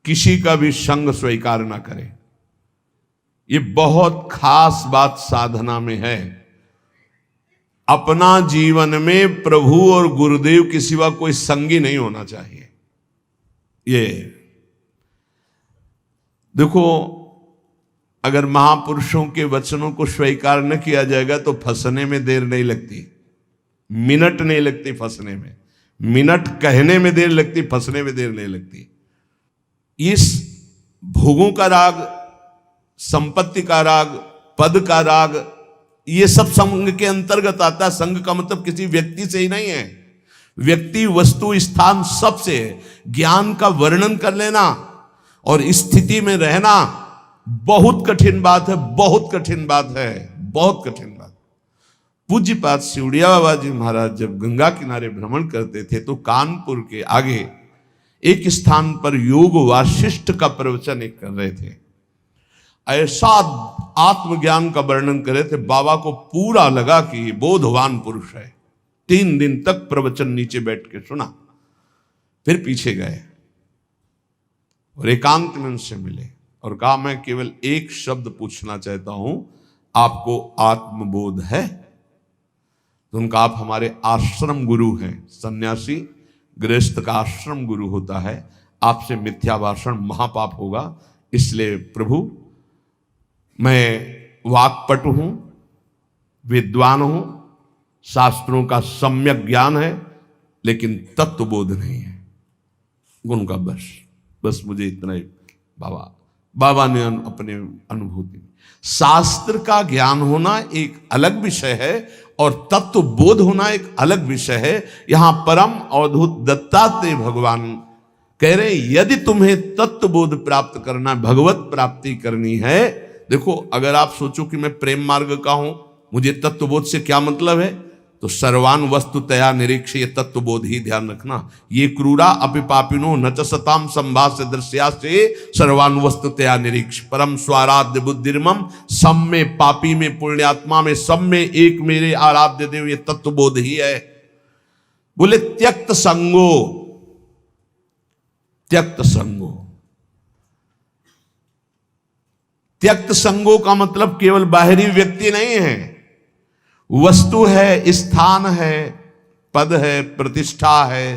किसी का भी संग स्वीकार ना करें। ये बहुत खास बात साधना में है। अपना जीवन में प्रभु और गुरुदेव के सिवा कोई संगी नहीं होना चाहिए। ये देखो, अगर महापुरुषों के वचनों को स्वीकार न किया जाएगा तो फंसने में देर नहीं लगती, मिनट नहीं लगती फंसने में। मिनट कहने में देर लगती, फंसने में देर नहीं लगती। इस भोगों का राग, संपत्ति का राग, पद का राग, ये सब संग के अंतर्गत आता है। संग का मतलब किसी व्यक्ति से ही नहीं है, व्यक्ति, वस्तु, स्थान सबसे है। ज्ञान का वर्णन कर लेना और स्थिति में रहना बहुत कठिन बात है, बहुत कठिन बात है, बहुत कठिन बात। पूज्यपाद सिवड़िया बाबा जी महाराज जब गंगा किनारे भ्रमण करते थे तो कानपुर के आगे एक स्थान पर योग वाशिष्ठ का प्रवचन एक कर रहे थे। ऐसा आत्मज्ञान का वर्णन कर रहे थे, बाबा को पूरा लगा कि ये बोधवान पुरुष है। 3 दिन तक प्रवचन नीचे बैठ के सुना, फिर पीछे गए और एकांत में उनसे मिले और कहा, मैं केवल एक शब्द पूछना चाहता हूं, आपको आत्मबोध है? तो उनका, आप हमारे आश्रम गुरु हैं। सन्यासी गृहस्थ का आश्रम गुरु होता है, आपसे मिथ्या भाषण महापाप होगा, इसलिए प्रभु मैं वाक्पटु हूं, विद्वान हूं, शास्त्रों का सम्यक ज्ञान है, लेकिन तत्वबोध नहीं है। उनका बस मुझे इतना ही बाबा ने अपने अनुभूति, शास्त्र का ज्ञान होना एक अलग विषय है और तत्व बोध होना एक अलग विषय है। यहां परम अवधूत दत्तात्रेय भगवान कह रहे, यदि तुम्हें तत्व बोध प्राप्त करना, भगवत प्राप्ति करनी है, देखो, अगर आप सोचो कि मैं प्रेम मार्ग का हूं, मुझे तत्वबोध से क्या मतलब है, तो सर्वान वस्तु तया निरीक्ष, ये तत्वबोध ही ध्यान रखना। ये क्रूरा अपि पापिनो न च सताम संभाष्य दृश्या से सर्वान वस्तु तया निरीक्ष, परम स्वाराध्य बुद्धिर्मम, सब में, पापी में, पुण्यात्मा में, सब में एक मेरे आराध्य देव, ये तत्वबोध ही है। बोले त्यक्त संगो, त्यक्त संगो, त्यक्त संगो का मतलब केवल बाहरी व्यक्ति नहीं है, वस्तु है, स्थान है, पद है, प्रतिष्ठा है,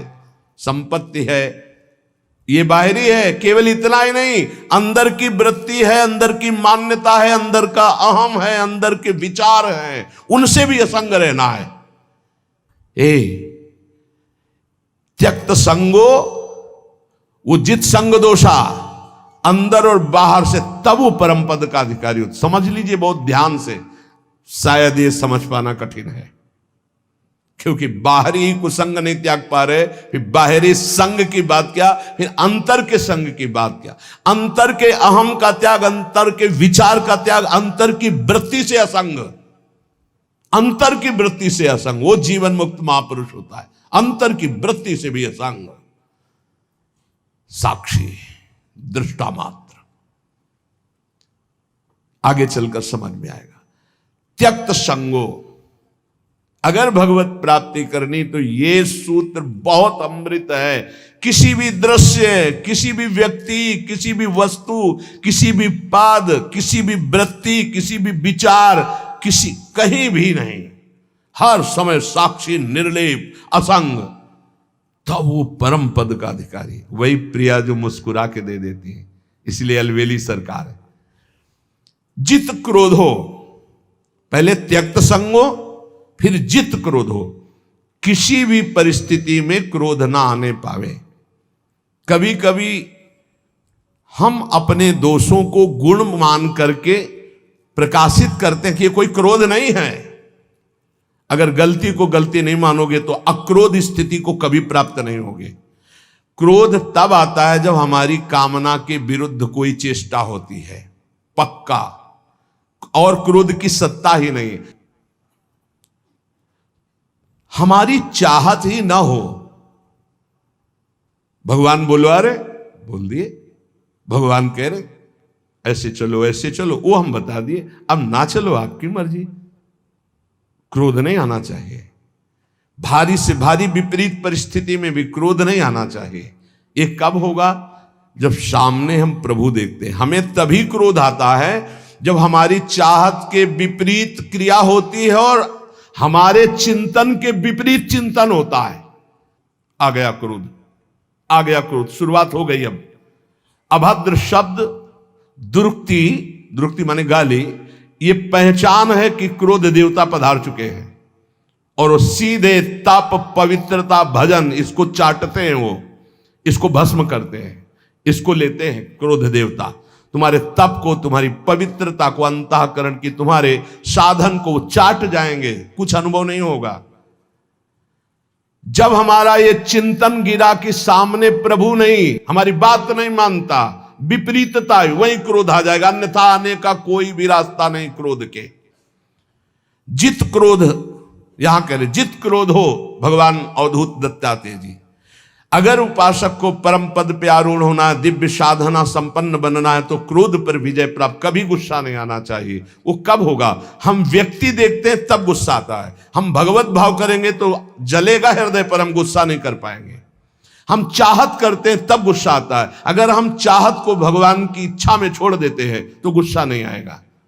संपत्ति है, ये बाहरी है। केवल इतना ही नहीं, अंदर की वृत्ति है, अंदर की मान्यता है, अंदर का अहम है, अंदर के विचार हैं, उनसे भी असंग रहना है। त्यक्त संगो, वो जित संग दोषा, अंदर और बाहर से, तब वो परम पद का अधिकारी हो। समझ लीजिए बहुत ध्यान से, शायद ये समझ पाना कठिन है, क्योंकि बाहरी कुसंग नहीं त्याग पा रहे, फिर बाहरी संग की बात क्या, फिर अंतर के संग की बात क्या। अंतर के अहम का त्याग, अंतर के विचार का त्याग, अंतर की वृत्ति से असंग, अंतर की वृत्ति से असंग, वो जीवन मुक्त महापुरुष होता है। अंतर की वृत्ति से भी असंग, साक्षी, दृष्टा मात्र। आगे चलकर समझ में आएगा। त्यक्त संगो, अगर भगवत प्राप्ति करनी तो ये सूत्र बहुत अमृत है। किसी भी दृश्य, किसी भी व्यक्ति, किसी भी वस्तु, किसी भी पद, किसी भी वृत्ति, किसी भी विचार, कहीं भी नहीं, हर समय साक्षी, निर्लेप, असंग, तब वो परम पद का अधिकारी। वही प्रिया जो मुस्कुरा के दे देती है, इसलिए अलवेली सरकार है। जित क्रोधो, पहले त्यक्त संगो, फिर जित क्रोधो, किसी भी परिस्थिति में क्रोध ना आने पावे। कभी कभी हम अपने दोषों को गुण मान करके प्रकाशित करते हैं कि ये कोई क्रोध नहीं है। अगर गलती को गलती नहीं मानोगे तो अक्रोध स्थिति को कभी प्राप्त नहीं होगे। क्रोध तब आता है जब हमारी कामना के विरुद्ध कोई चेष्टा होती है, पक्का, और क्रोध की सत्ता ही नहीं, हमारी चाहत ही ना हो। भगवान बोलो, अरे बोल दिए, भगवान कह रहे ऐसे चलो, ऐसे चलो, वो हम बता दिए, अब ना चलो, आपकी मर्जी। क्रोध नहीं आना चाहिए। भारी से भारी विपरीत परिस्थिति में भी क्रोध नहीं आना चाहिए। ये कब होगा? जब सामने हम प्रभु देखते हैं। हमें तभी क्रोध आता है जब हमारी चाहत के विपरीत क्रिया होती है और हमारे चिंतन के विपरीत चिंतन होता है। आ गया क्रोध, आ गया क्रोध, शुरुआत हो गई। अब अभद्र शब्द, दुरुक्ति, दुरुक्ति माने गाली, ये पहचान है कि क्रोध देवता पधार चुके हैं। और वो सीधे तप, पवित्रता, भजन, इसको चाटते हैं, वो इसको भस्म करते हैं, इसको लेते हैं क्रोध देवता। तुम्हारे तप को, तुम्हारी पवित्रता को, अंतःकरण की तुम्हारे साधन को चाट जाएंगे, कुछ अनुभव नहीं होगा। जब हमारा ये चिंतन गिरा कि सामने प्रभु नहीं, हमारी बात नहीं मानता, विपरीतता, वही क्रोध आ जाएगा। अन्यथा आने का कोई भी रास्ता नहीं क्रोध के। जित क्रोध, यहां कह रहे जित क्रोध हो, भगवान अवधूत दत्तात्रेय जी, अगर उपासक को परम पद पे आरूढ़ होना है, दिव्य साधना संपन्न बनना है, तो क्रोध पर विजय प्राप्त, कभी गुस्सा नहीं आना चाहिए। वो कब होगा? हम व्यक्ति देखते हैं तब गुस्सा आता है। हम भगवत भाव करेंगे तो जलेगा हृदय पर, हम गुस्सा नहीं कर पाएंगे। हम चाहत करते हैं तब गुस्सा आता है। अगर हम चाहत को भगवान की इच्छा में छोड़ देते हैं तो गुस्सा नहीं आएगा।